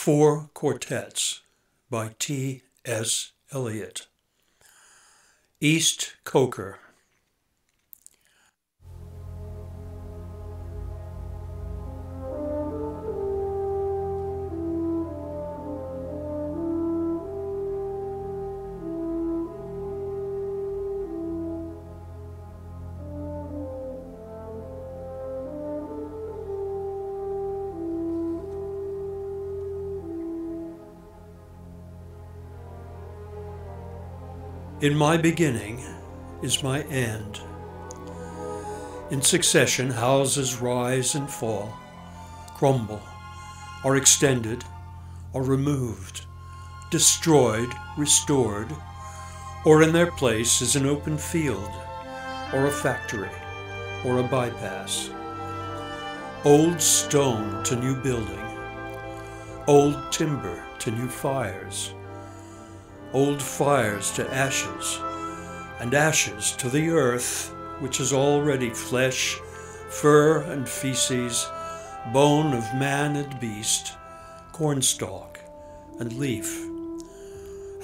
Four Quartets by T.S. Eliot. East Coker. In my beginning is my end. In succession, houses rise and fall, crumble, are extended, are removed, destroyed, restored, or in their place is an open field, or a factory, or a bypass. Old stone to new building, old timber to new fires, old fires to ashes, and ashes to the earth, which is already flesh, fur and feces, bone of man and beast, cornstalk and leaf.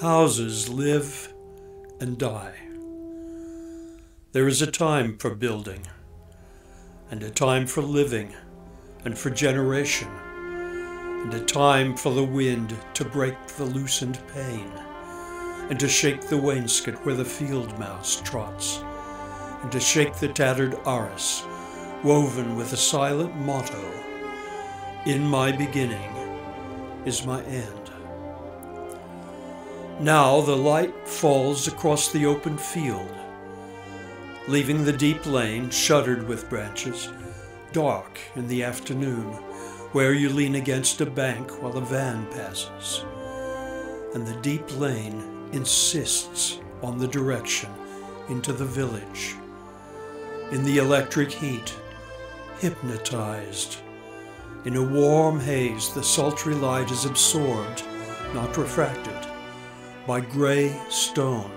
Houses live and die. There is a time for building, and a time for living, and for generation, and a time for the wind to break the loosened pane, and to shake the wainscot where the field mouse trots, and to shake the tattered arras, woven with the silent motto, "In my beginning is my end." Now the light falls across the open field, leaving the deep lane shuttered with branches, dark in the afternoon, where you lean against a bank while a van passes, and the deep lane insists on the direction into the village. In the electric heat, hypnotized. In a warm haze, the sultry light is absorbed, not refracted, by gray stone.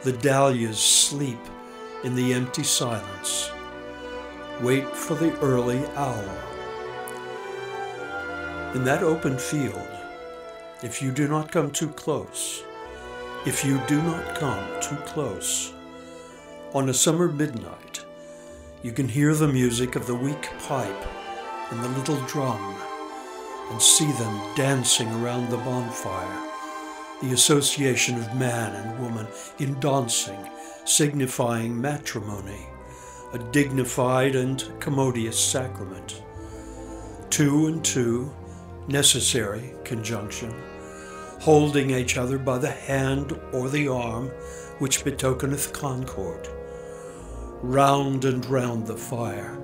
The dahlias sleep in the empty silence. Wait for the early hour. In that open field, if you do not come too close, if you do not come too close, on a summer midnight, you can hear the music of the weak pipe and the little drum, and see them dancing around the bonfire, the association of man and woman in dancing, signifying matrimony, a dignified and commodious sacrament. Two and two, necessary conjunction, holding each other by the hand or the arm, which betokeneth concord. Round and round the fire,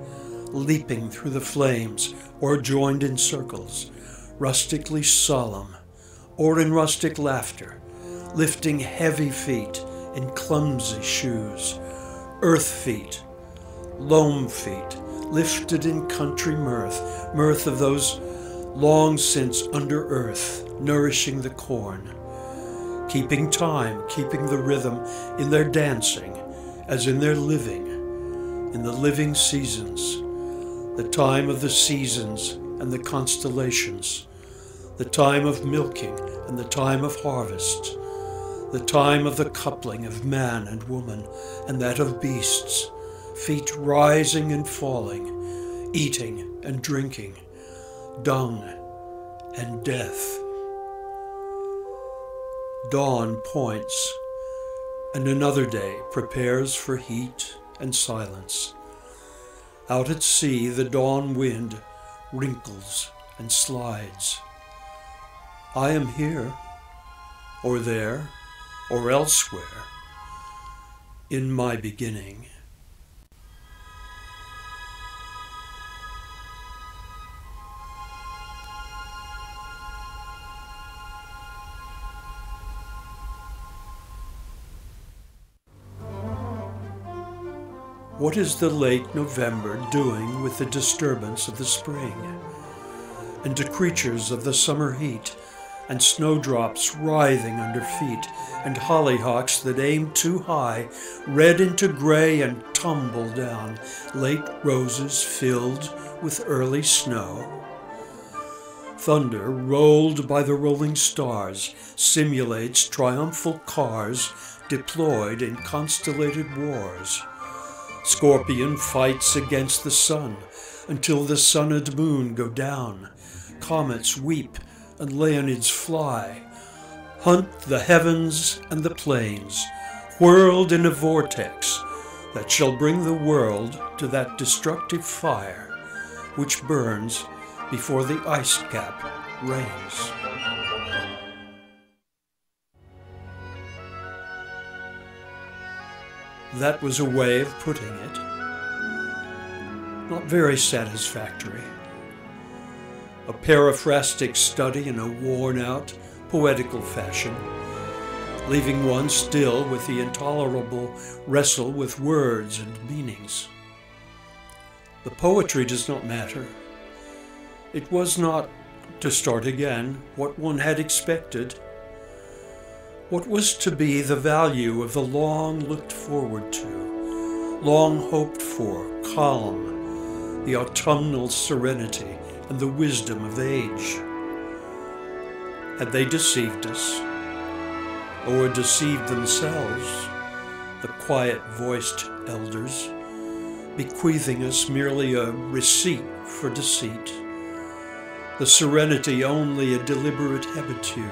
leaping through the flames, or joined in circles, rustically solemn, or in rustic laughter, lifting heavy feet in clumsy shoes, earth feet, loam feet, lifted in country mirth, mirth of those long since under earth, nourishing the corn, keeping time, keeping the rhythm in their dancing as in their living, in the living seasons, the time of the seasons and the constellations, the time of milking and the time of harvest, the time of the coupling of man and woman and that of beasts, feet rising and falling, eating and drinking, dung and death. Dawn points, and another day prepares for heat and silence. Out at sea, the dawn wind wrinkles and slides. I am here, or there, or elsewhere, in my beginning. What is the late November doing with the disturbance of the spring, and to creatures of the summer heat, and snowdrops writhing under feet, and hollyhocks that aim too high, red into gray and tumble down, late roses filled with early snow? Thunder, rolled by the rolling stars, simulates triumphal cars deployed in constellated wars. Scorpion fights against the sun until the sun and moon go down. Comets weep and Leonids fly, hunt the heavens and the plains, whirled in a vortex that shall bring the world to that destructive fire which burns before the ice cap reigns. That was a way of putting it. Not very satisfactory. A paraphrastic study in a worn-out, poetical fashion, leaving one still with the intolerable wrestle with words and meanings. The poetry does not matter. It was not, to start again, what one had expected. What was to be the value of the long looked forward to, long hoped for calm, the autumnal serenity and the wisdom of age? Had they deceived us, or deceived themselves, the quiet-voiced elders, bequeathing us merely a receipt for deceit, the serenity only a deliberate habitude,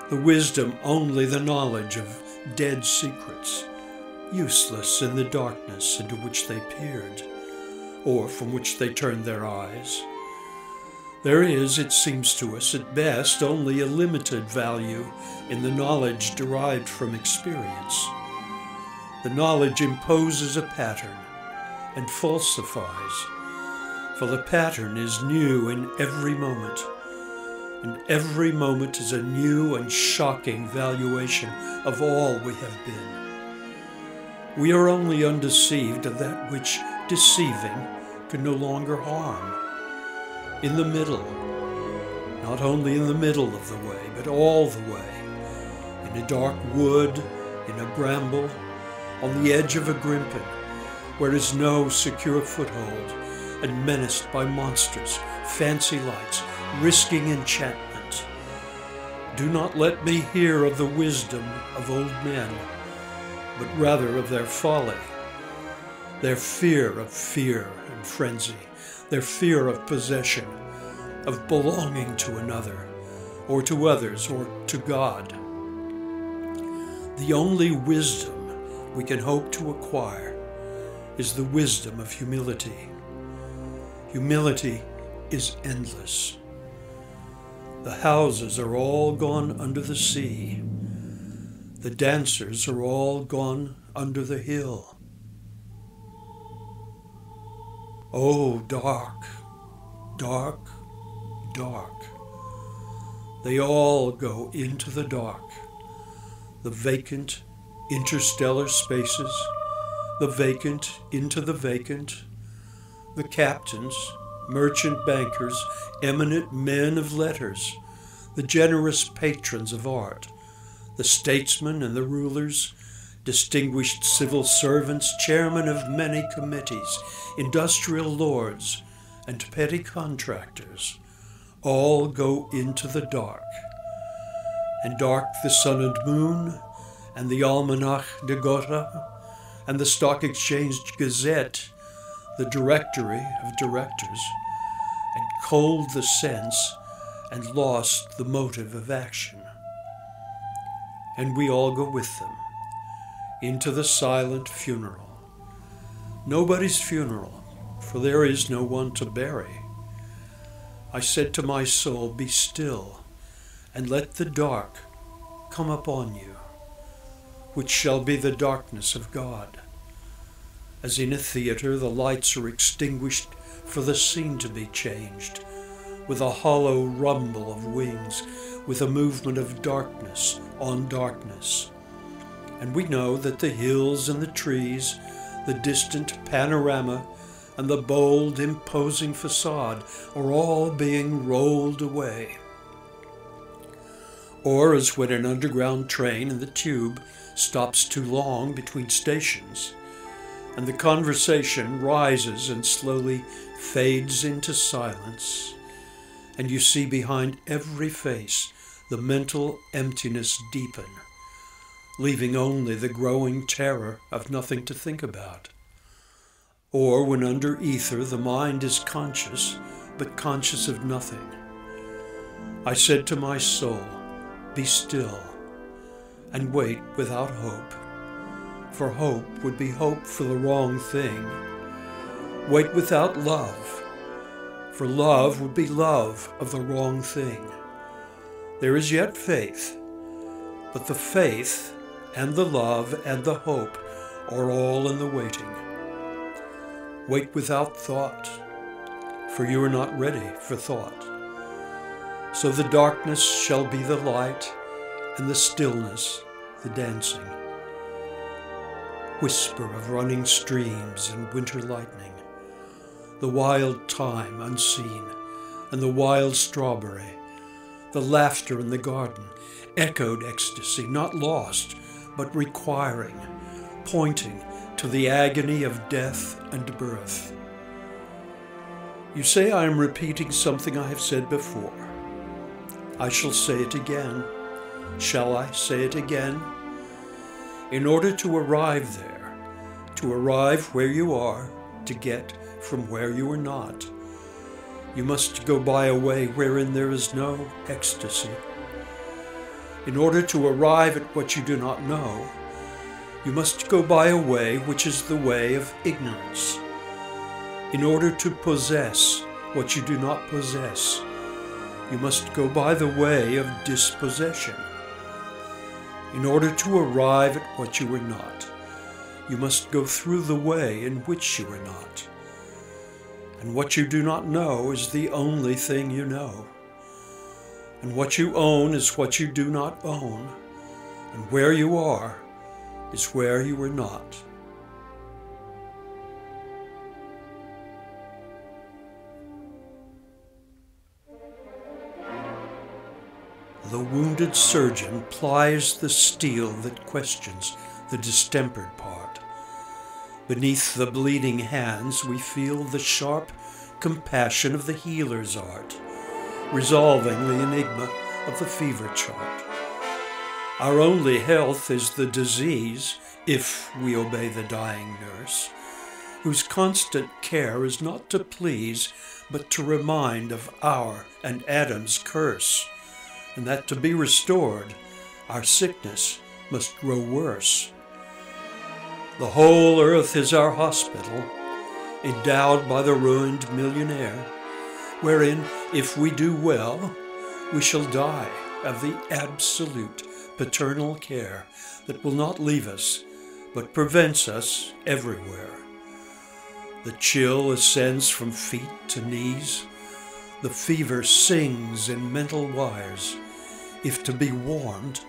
the wisdom only the knowledge of dead secrets, useless in the darkness into which they peered, or from which they turned their eyes? There is, it seems to us, at best, only a limited value in the knowledge derived from experience. The knowledge imposes a pattern and falsifies, for the pattern is new in every moment, and every moment is a new and shocking valuation of all we have been. We are only undeceived of that which, deceiving, can no longer harm. In the middle, not only in the middle of the way, but all the way, in a dark wood, in a bramble, on the edge of a grimpen, where is no secure foothold, and menaced by monsters, fancy lights, risking enchantment. Do not let me hear of the wisdom of old men, but rather of their folly, their fear of fear and frenzy, their fear of possession, of belonging to another, or to others, or to God. The only wisdom we can hope to acquire is the wisdom of humility. Humility is endless. The houses are all gone under the sea. The dancers are all gone under the hill. Oh, dark, dark, dark. They all go into the dark. The vacant interstellar spaces, the vacant into the vacant, the captains, merchant bankers, eminent men of letters, the generous patrons of art, the statesmen and the rulers, distinguished civil servants, chairmen of many committees, industrial lords, and petty contractors, all go into the dark. And dark the sun and moon, and the Almanach de Gotha, and the Stock Exchange Gazette, the Directory of Directors, and cold the sense, and lost the motive of action. And we all go with them, into the silent funeral. Nobody's funeral, for there is no one to bury. I said to my soul, be still, and let the dark come upon you, which shall be the darkness of God. As in a theater, the lights are extinguished for the scene to be changed, with a hollow rumble of wings, with a movement of darkness on darkness. And we know that the hills and the trees, the distant panorama, and the bold, imposing facade are all being rolled away. Or as when an underground train in the tube stops too long between stations, and the conversation rises and slowly fades into silence, and you see behind every face the mental emptiness deepen, leaving only the growing terror of nothing to think about. Or when under ether the mind is conscious, but conscious of nothing. I said to my soul, be still, and wait without hope, for hope would be hope for the wrong thing. Wait without love, for love would be love of the wrong thing. There is yet faith, but the faith and the love and the hope are all in the waiting. Wait without thought, for you are not ready for thought. So the darkness shall be the light, and the stillness the dancing. Whisper of running streams and winter lightning, the wild thyme unseen, and the wild strawberry, the laughter in the garden, echoed ecstasy, not lost, but requiring, pointing to the agony of death and birth. You say I am repeating something I have said before. I shall say it again. Shall I say it again? In order to arrive there, to arrive where you are, to get from where you are not, you must go by a way wherein there is no ecstasy. In order to arrive at what you do not know, you must go by a way which is the way of ignorance. In order to possess what you do not possess, you must go by the way of dispossession. In order to arrive at what you are not, you must go through the way in which you are not. And what you do not know is the only thing you know. And what you own is what you do not own. And where you are is where you are not. The wounded surgeon plies the steel that questions the distempered part. Beneath the bleeding hands we feel the sharp compassion of the healer's art, resolving the enigma of the fever chart. Our only health is the disease, if we obey the dying nurse, whose constant care is not to please, but to remind of our and Adam's curse, and that to be restored, our sickness must grow worse. The whole earth is our hospital, endowed by the ruined millionaire, wherein, if we do well, we shall die of the absolute paternal care that will not leave us, but prevents us everywhere. The chill ascends from feet to knees. The fever sings in mental wires. If to be warmed,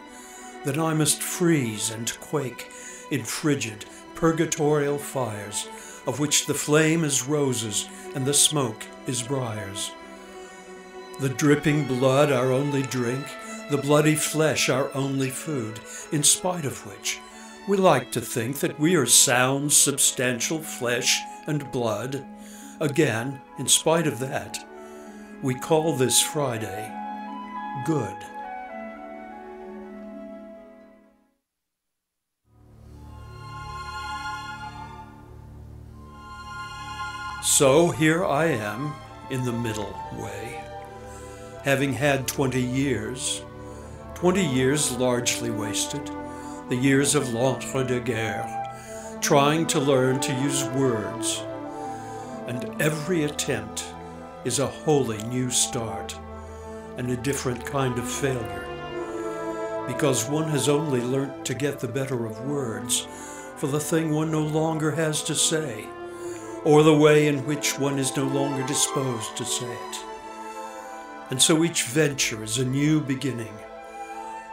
then I must freeze and quake in frigid, purgatorial fires, of which the flame is roses and the smoke is briars. The dripping blood our only drink, the bloody flesh our only food, in spite of which we like to think that we are sound, substantial flesh and blood. Again, in spite of that, we call this Friday good. So here I am in the middle way, having had 20 years largely wasted, the years of l'entre-deux-guerres, trying to learn to use words, and every attempt is a wholly new start and a different kind of failure, because one has only learnt to get the better of words for the thing one no longer has to say, or the way in which one is no longer disposed to say it. And so each venture is a new beginning,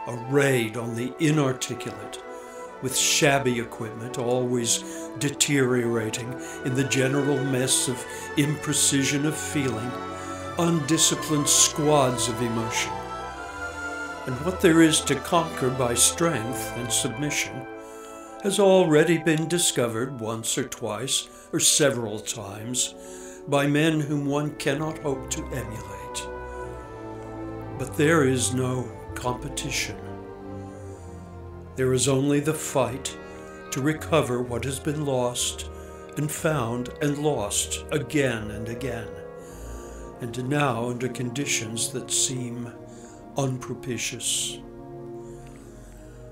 a raid on the inarticulate, with shabby equipment always deteriorating in the general mess of imprecision of feeling, undisciplined squads of emotion. And what there is to conquer by strength and submission has already been discovered once or twice or several times by men whom one cannot hope to emulate. But there is no competition. There is only the fight to recover what has been lost and found and lost again and again, and now under conditions that seem unpropitious.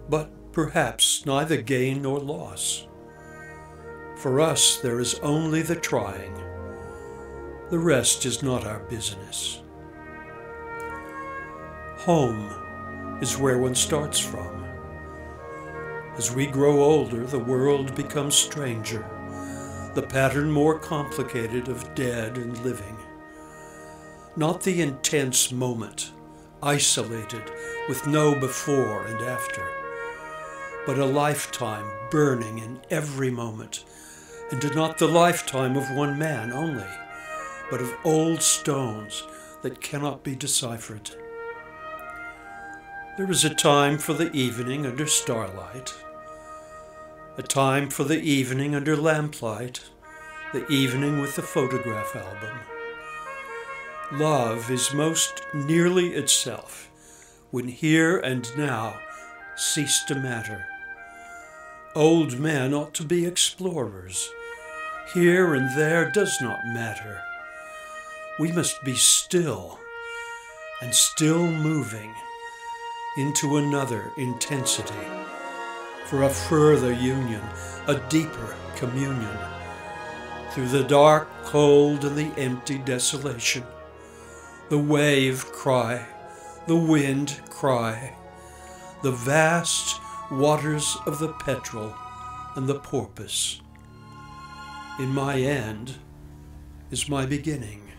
But perhaps neither gain nor loss. For us there is only the trying. The rest is not our business. Home is where one starts from. As we grow older, the world becomes stranger, the pattern more complicated of dead and living. Not the intense moment, isolated with no before and after, but a lifetime burning in every moment, and not the lifetime of one man only, but of old stones that cannot be deciphered. There is a time for the evening under starlight, a time for the evening under lamplight, the evening with the photograph album. Love is most nearly itself when here and now cease to matter. Old men ought to be explorers. Here and there does not matter. We must be still and still moving into another intensity, for a further union, a deeper communion. Through the dark, cold, and the empty desolation, the wave cry, the wind cry, the vast waters of the petrel and the porpoise. In my end is my beginning.